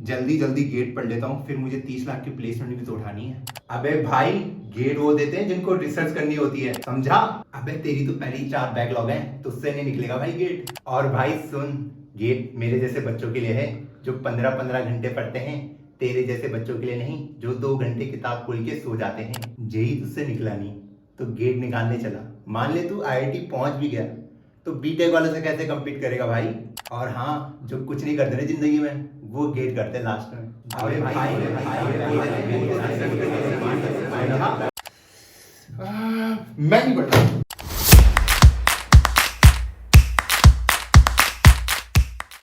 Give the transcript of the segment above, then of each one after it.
जल्दी जल्दी गेट पढ़ लेता हूँ, फिर मुझे 30 लाख की प्लेसमेंट भी तो उठानी है। अबे भाई, गेट वो देते हैं जिनको रिसर्च करनी होती है, समझा? अबे तेरी तो पहले ही 4 बैकलॉग हैं, तो उससे नहीं निकलेगा भाई गेट। और भाई सुन, गेट मेरे जैसे बच्चों के लिए है जो 15-15 घंटे पढ़ते हैं, तेरे जैसे बच्चों के लिए नहीं जो 2 घंटे किताब खोल के सो जाते हैं। जेई तुझसे निकला नहीं तो गेट निकालने चला। मान ले तू आईआईटी पहुंच भी गया तो बीटेक वालों से कैसे compete करेगा भाई? और हाँ, जो कुछ नहीं करते ना जिंदगी में, वो गेट करते हैं लास्ट में। अबे भाई, मैं नहीं पढ़ता।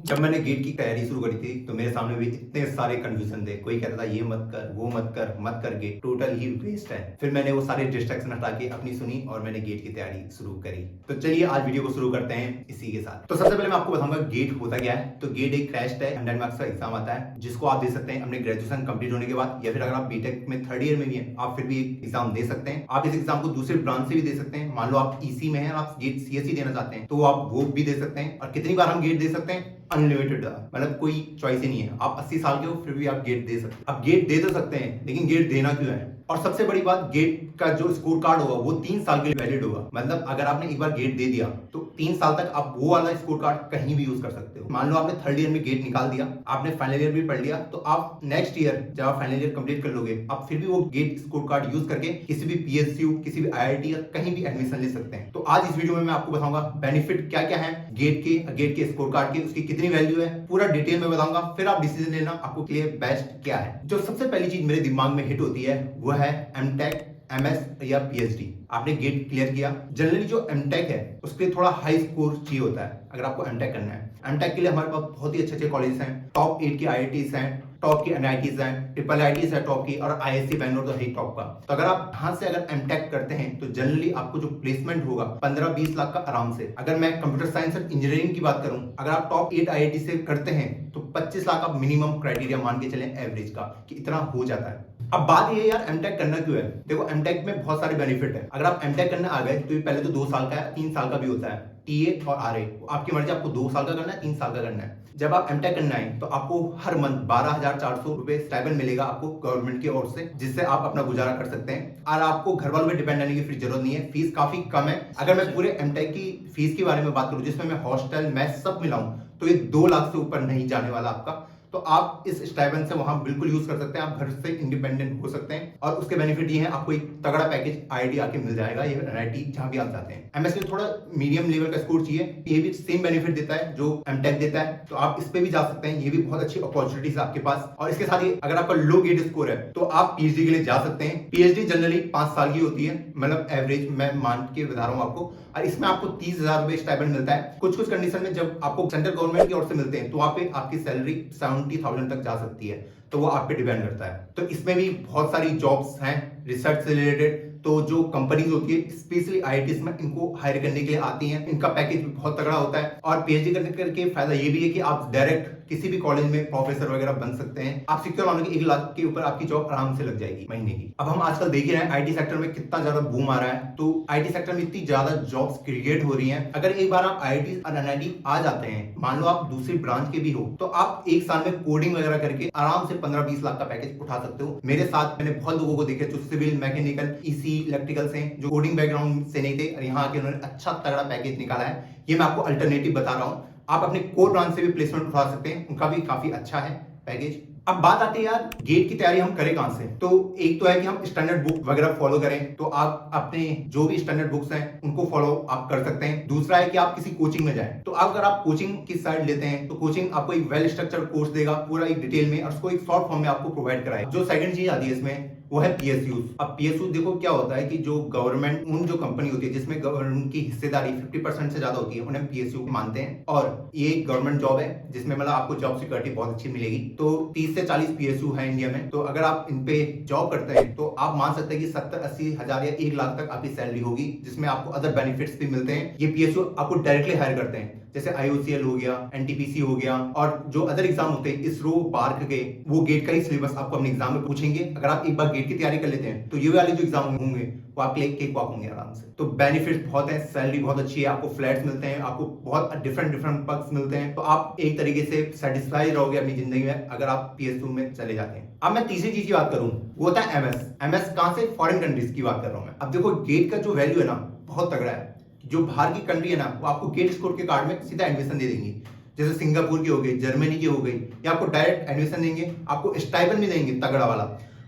जब मैंने गेट की तैयारी शुरू करी थी तो मेरे सामने भी इतने सारे कंफ्यूजन थे। कोई कहता था ये मत कर, वो मत कर, मत कर, गेट टोटल ही वेस्ट है। फिर मैंने वो सारे डिस्ट्रैक्शन हटा के अपनी सुनी और मैंने गेट की तैयारी शुरू करी। तो चलिए आज वीडियो को शुरू करते हैं इसी के साथ। तो सबसे पहले मैं आपको बताऊंगा गेट होता क्या है। तो गेट एक क्रैश है, 100 मार्क्स का एग्जाम आता है जिसको आप दे सकते हैं अपने ग्रेजुएशन कंप्लीट होने के बाद, या फिर अगर आप बीटेक में 3rd ईयर में भी हैं आप फिर भी एग्जाम दे सकते हैं। आप इस एग्जाम को दूसरे ब्रांच से भी दे सकते हैं। मान लो आप ईसी में हैं, आप गेट सीएससी देना चाहते हैं तो आप वो भी दे सकते हैं। और कितनी बार हम गेट दे सकते हैं? अनलिमिटेड, मतलब कोई चॉइस ही नहीं है। आप 80 साल के हो फिर भी आप गेट दे सकते हैं। अब गेट दे तो सकते हैं लेकिन गेट देना क्यों है? और सबसे बड़ी बात, गेट का जो स्कोर कार्ड होगा वो 3 साल के लिए वैलिड होगा। मतलब अगर आपने एक बार गेट दे दिया तो 3 साल तक आप वो वाला स्कोर कार्ड कहीं भी यूज कर सकते हो। मान लो आपने 3rd ईयर में गेट निकाल दिया, आपने फाइनल ईयर भी पढ़ लिया, तो आप नेक्स्ट ईयर जब आप फाइनल ईयर कंप्लीट कर लोगे आप फिर भी वो गेट स्कोर कार्ड यूज करके किसी भी पीएसयू, किसी भी आईआईटी या कहीं भी एडमिशन ले सकते हैं। तो आज इस वीडियो में मैं आपको बताऊंगा बेनिफिट क्या क्या है गेट के स्कोर कार्ड के, उसकी कितनी वैल्यू है, पूरा डिटेल में बताऊंगा। फिर आप डिसीजन लेना आपको के लिए बेस्ट क्या है। जो सबसे पहली चीज मेरे दिमाग में हिट होती है वो है एमटेक, एमएस या पीएचडी। आपने गेट क्लियर किया, जनरली जो एमटेक है उसके थोड़ा हाई स्कोर चाहिए होता है अगर आपको एमटेक करना है। एमटेक के लिए हमारे पास बहुत ही अच्छे अच्छे कॉलेज हैं, टॉप 8 की आईआईटीज हैं, टॉप की एनआईटीज हैं, ट्रिपल आईटीज है टॉप की, और आईएससी बैंगलोर तो है टॉप का। तो अगर आप यहाँ से अगर एमटेक करते हैं तो जनरली आपको जो प्लेसमेंट होगा 15-20 लाख का आराम से। अगर मैं कंप्यूटर साइंस और इंजीनियरिंग की बात करूं, अगर आप टॉप 8 आईआईटी से करते हैं तो 25 लाख आप मिनिमम क्राइटेरिया मान के चलें एवरेज का, कि इतना हो जाता है। अब बात ये यार एमटेक करना क्यों है? देखो एमटेक में बहुत सारे बेनिफिट है। अगर आप एमटेक करने आ गए तो ये पहले तो 2 साल का है, 3 साल का भी होता है। टीए और आरए आपकी मर्जी, आपको 2 साल का करना है, 3 साल का करना है। जब आप एमटेक करना है तो आपको हर मंथ 12,400 रुपए स्टाइपेंड मिलेगा आपको गवर्नमेंट की ओर से, जिससे आप अपना गुजारा कर सकते हैं और आपको घर वालों पे डिपेंड रहने की फिर जरूरत नहीं है। फीस काफी कम है। अगर मैं पूरे एमटेक की फीस के बारे में बात करूं जिसमें मैं हॉस्टल मैस सब मिलाऊं तो ये 2 लाख से ऊपर नहीं जाने वाला आपका। तो आप इस स्टाइपेंड से वहां बिल्कुल यूज कर सकते हैं, आप घर से इंडिपेंडेंट हो सकते हैं। और उसके बेनिफिट ये है, आपको एक तगड़ा पैकेज आईआईटी आके मिल जाएगा, या एनआईटी जहां भी आप जाते हैं। एमएस में थोड़ा मीडियम लेवल का स्कोर चाहिए, ये भी सेम बेनिफिट देता है जो एमटेक देता है, तो आप इस पे भी जा सकते हैं। ये भी बहुत अच्छी अपॉर्चुनिटीज है आपके पास। और इसके साथ ही अगर आपका लो गेट स्कोर है तो आप पीएचडी के लिए जा सकते हैं। पीएचडी जनरली 5 साल की होती है, मतलब एवरेज मैं मान के बता रहा हूँ आपको। और इसमें आपको 30,000 रुपए स्टाइपेंड मिलता है। कुछ कुछ कंडीशन में जब आपको सेंट्रल गवर्नमेंट की ओर से मिलते हैं तो वहां पे आपकी सैलरी 70,000 तक जा सकती है। तो वो आप पे डिपेंड करता है। तो इसमें भी बहुत सारी जॉब्स हैं रिसर्च से रिलेटेड। तो जो कंपनीज होती है स्पेशली आईआईटीज में इनको हायर करने के लिए आती हैं, इनका पैकेज भी बहुत तगड़ा होता है। और पीएचडी करने करके फायदा ये भी है कि आप डायरेक्ट किसी भी कॉलेज में प्रोफेसर वगैरह बन सकते हैं। आप सिक्योर मानो कि 1 लाख के ऊपर आपकी जॉब आराम से लग जाएगी महीने की। अब हम आजकल देख ही रहे हैं आईटी सेक्टर में कितना ज्यादा बूम आ रहा है। तो आईटी सेक्टर में इतनी ज्यादा जॉब्स क्रिएट हो रही हैं। अगर एक बार आप आईआईटी और एनआईटी आ जाते हैं, मान लो आप दूसरी ब्रांच के भी हो, तो आप 1 साल में कोडिंग वगैरह करके आराम से 15-20 लाख का पैकेज उठा सकते हो। मेरे साथ मैंने बहुत लोगों को देखे जो सिविल, मैकेनिकल, ईसी, इलेक्ट्रिकल से, जो कोडिंग बैकग्राउंड से नहीं थे और यहाँ आके उन्होंने अच्छा तगड़ा पैकेज निकाला है। ये मैं आपको अल्टरनेटिव बता रहा हूँ। आप अपने कोर ब्रांच से भी प्लेसमेंट उठा सकते हैं, उनका भी काफी अच्छा है पैकेज। अब बात आती है यार गेट की तैयारी हम करें कहां से? तो एक तो है कि हम स्टैंडर्ड बुक वगैरह फॉलो करें, तो आप अपने जो भी स्टैंडर्ड बुक्स हैं उनको फॉलो आप कर सकते हैं। दूसरा है कि आप किसी कोचिंग में जाएं। तो अगर आप कोचिंग की साइड लेते हैं तो कोचिंग आपको एक वेल स्ट्रक्चर्ड कोर्स देगा पूरा एक डिटेल में, और उसको एक शॉर्ट फॉर्म में आपको प्रोवाइड कराएगा। जो सेकंड चीज आती है इसमें वो है पीएसयू। अब पीएसयू देखो क्या होता है कि जो गवर्नमेंट, उन जो कंपनी होती है जिसमें गवर्नमेंट की हिस्सेदारी 50% से ज्यादा होती है, उन्हें पीएसयू मानते हैं। और ये गवर्नमेंट जॉब है जिसमें मतलब आपको जॉब सिक्योरिटी बहुत अच्छी मिलेगी। तो 30 से 40 पीएसयू है इंडिया में। तो अगर आप इन पे जॉब करते हैं तो आप मान सकते हैं कि 70-80 हजार या 1 लाख तक आपकी सैलरी होगी, जिसमें आपको अदर बेनिफिट्स भी मिलते हैं। ये पीएसयू आपको डायरेक्टली हायर करते हैं। जैसे IOCL हो गया, NTPC हो गया, और जो अदर एग्जाम होते हैं इसरो, बार्क के, वो गेट का ही सिलेबस आपको अपने एग्जाम में पूछेंगे। अगर आप एक बार गेट की तैयारी कर लेते हैं तो ये वाले जो एग्जाम होंगे वो आपके लिए केक वॉक होंगे आराम से। तो बेनिफिट्स बहुत है, सैलरी बहुत अच्छी है, आपको फ्लैट्स मिलते हैं, आपको बहुत डिफरेंट पर्क्स मिलते हैं। तो आप एक तरीके से सेटिस्फाई रहोगे अपनी जिंदगी में अगर आप PSU में चले जाते हैं। अब मैं तीसरी चीज की बात करूं, वो होता है MS कहां से, फॉरेन कंट्रीज की बात कर रहा हूं मैं। अब देखो गेट का जो वैल्यू है ना बहुत तगड़ा है। जो बाहर की कंट्री है ना वो आपको गेट स्कोर के कार्ड में सीधा एडमिशन दे देंगी, जैसे सिंगापुर की हो गई, जर्मनी की हो गई, या आपको डायरेक्ट एडमिशन देंगे, आपको स्टाइपेंड भी देंगे तगड़ा वाला।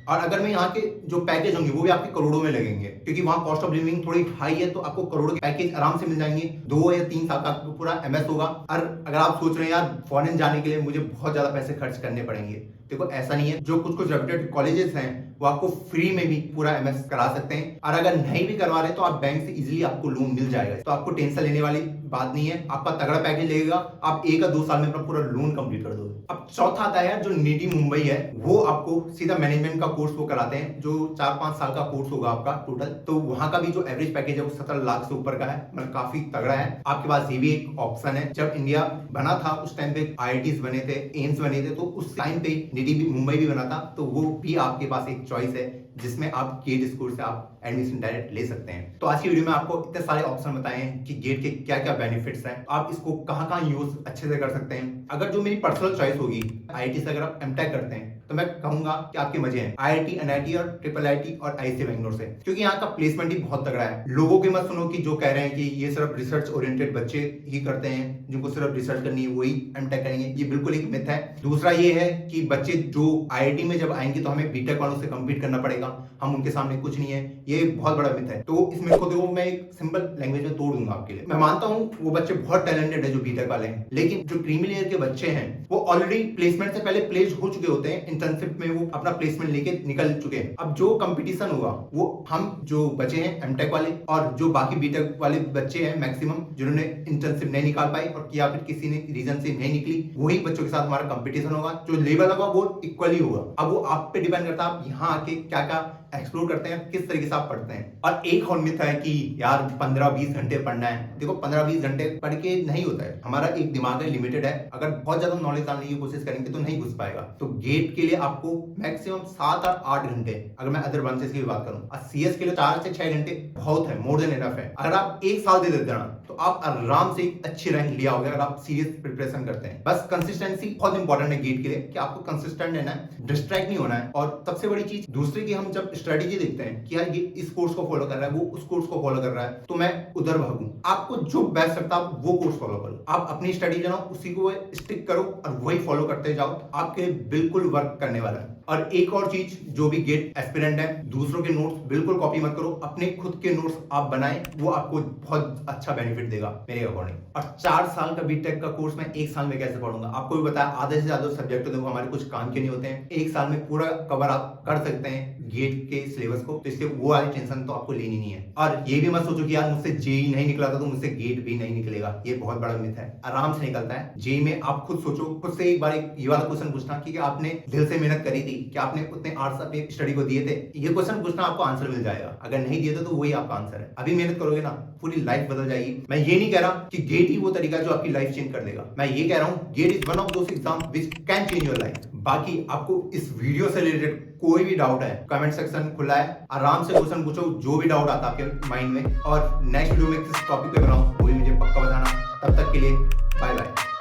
और अगर मैं यहाँ के जो पैकेज होंगे वो भी आपके करोड़ों में लगेंगे, क्योंकि वहाँ कॉस्ट ऑफ लिविंग थोड़ी हाई है, तो आपको करोड़ों के पैकेज आराम से मिल जाएंगे। 2 या 3 साल का आपको पूरा MS होगा। और अगर आप सोच रहे हैं यार फॉरेन जाने के लिए मुझे बहुत ज्यादा पैसे खर्च करने पड़ेंगे, देखो ऐसा नहीं है। जो कुछ रेप्यूटेड कॉलेजेस हैं वो आपको फ्री में भी पूरा MS करा सकते हैं, और अगर नहीं भी करवा रहे तो आप बैंक से इजीली आपको लोन मिल जाएगा। तो आपको टेंशन लेने वाली बात नहीं है, आपका तगड़ा पैकेज लगेगा, आप 1 या 2 साल में अपना पूरा लोन कंप्लीट कर दोगे। अब चौथा आता है जो NITI मुंबई है, वो आपको सीधा मैनेजमेंट का कोर्स वो कराते हैं, जो 4-5 साल का कोर्स होगा आपका टोटल। तो वहां का भी जो एवरेज पैकेज है वो 17 लाख से ऊपर का है, मतलब काफी तगड़ा है। आपके पास ये भी एक ऑप्शन है, जब इंडिया बना था उस टाइम पे IITs बने थे, एम्स बने थे, तो उस टाइम पे NITI मुंबई भी बना था, तो वो भी आपके पास एक चॉइस है जिसमें आप गेट स्कोर से आप एडमिशन डायरेक्ट ले सकते हैं। तो आज की वीडियो में आपको इतने सारे ऑप्शन बताए हैं कि गेट के क्या क्या बेनिफिट्स हैं, आप इसको कहां कहां यूज अच्छे से कर सकते हैं। अगर जो मेरी पर्सनल चॉइस होगी, IIT से अगर आप MTech करते हैं तो मैं कहूंगा कि आपके मजे हैं IIT, NIT और IIIT और IISc बेंगलोर से, क्योंकि यहाँ का प्लेसमेंट ही बहुत तगड़ा है। लोगों के मत सुनो कि जो कह रहे हैं कि ये सिर्फ रिसर्च ओरिएंटेड बच्चे ही करते हैं, जिनको सिर्फ रिसर्च करनी है वही MTech करेंगे, ये बिल्कुल एक मिथ है। दूसरा ये है कि बच्चे जो IIT में जब आएंगे तो हमें BTech वालों से कम्पीट करना पड़ेगा, हम उनके सामने कुछ नहीं है, ये बहुत बड़ा मिथ है। तो इस मिथ को देखो मैं एक सिंपल लैंग्वेज में तोड़ दूंगा आपके लिए। मैं मानता हूँ वो बच्चे बहुत टैलेंटेड है जो BTech वाले हैं, लेकिन जो क्रीमी लेयर के बच्चे हैं वो ऑलरेडी प्लेसमेंट से पहले प्लेस हो चुके होते हैं, इंटर्नशिप में वो अपना प्लेसमेंट लेके निकल चुके हैं। अब जो कंपटीशन होगा वो हम जो बचे हैं MTech वाले और जो बाकी BTech वाले बच्चे हैं मैक्सिमम, जिन्होंने इंटर्नशिप नहीं निकाल पाई और या फिर किसी ने रीजन से नहीं निकली, वही बच्चों के साथ हमारा कंपटीशन होगा। जो लेवल होगा वो इक्वली होगा। अब वो आप पे डिपेंड करता है आप यहाँ आके क्या क्या एक्सप्लोर करते हैं, किस तरीके से आप पढ़ते हैं। और एक और मिथ है कि यार 15-20 घंटे पढ़ना है। देखो 15-20 घंटे पढ़ के नहीं होता है, हमारा एक दिमाग है, लिमिटेड है। अगर बहुत ज्यादा नॉलेज डालने की कोशिश करेंगे तो नहीं घुस पाएगा। तो गेट के लिए आपको मैक्सिमम 7 और 8 घंटे, अगर मैं अदर ब्रांचेस की बात करूं, और CS के लिए 4 से 6 घंटे बहुत है, मोर देन इनफ है। अगर आप 1 साल दे देते हैं तो आप आराम से अच्छी रैंक लिया होगा, अगर आप सीरियस प्रिपरेशन करते हैं। बस कंसिस्टेंसी बहुत इंपॉर्टेंट है गेट के लिए, कि आपको कंसिस्टेंट रहना है, डिस्ट्रैक्ट नहीं होना है। और सबसे बड़ी चीज दूसरे की, हम जब स्ट्रेटेजी देखते हैं कि यार ये इस कोर्स को फॉलो कर रहा है, वो उस कोर्स को फॉलो कर रहा है, तो मैं उधर भागूं। आपको जो बेस्ट लगता है वो कोर्स फॉलो करो, आप अपनी स्टडी जो उसी को स्टिक करो और वही फॉलो करते जाओ, आपके बिल्कुल वर्क करने वाला है। और एक और चीज, जो भी गेट एस्पिरेंट है, दूसरों के नोट्स बिल्कुल कॉपी मत करो, अपने खुद के नोट्स आप बनाएं, वो आपको बहुत अच्छा बेनिफिट देगा मेरे अकॉर्डिंग। और 4 साल का BTech का कोर्स मैं 1 साल में कैसे पढ़ूंगा, आपको भी बताया, आधे से ज्यादा सब्जेक्ट देखो हमारे कुछ काम के नहीं होते हैं, 1 साल में पूरा कवर आप कर सकते हैं गेट के सिलेबस को। तो इसके वो वाली टेंशन तो आपको लेनी नहीं है। और ये भी मत सोचो कि यार मुझसे JEE नहीं निकला था तो मुझसे गेट भी नहीं निकलेगा, ये बहुत बड़ा मिथ है, आराम से निकलता है। JEE में आप खुद सोचो, खुद से एक बार ये वाला क्वेश्चन पूछना कि आपने दिल से मेहनत करी थी, कि आपने उतने आवर्स अपनी स्टडी को दिए थे, ये क्वेश्चन पूछना, आपको आंसर मिल जाएगा। अगर नहीं दिए थे तो वही आपका आंसर है। अभी मेहनत करोगे ना, पूरी लाइफ बदल जाएगी। मैं ये नहीं कह रहा कि गेट ही वो तरीका जो आपकी लाइफ चेंज कर देगा, मैं ये कह रहा हूँ GATE is one of those exam which can change your life. बाकी आपको इस वीडियो से रिलेटेड कोई भी डाउट है, कमेंट सेक्शन खुला है, आराम से क्वेश्चन पूछो, जो भी डाउट आता है आपके माइंड में। और नेक्स्ट वीडियो में किस टॉपिक पे बनाऊं वो भी मुझे पक्का बताना। तब तक के लिए बाय बाय।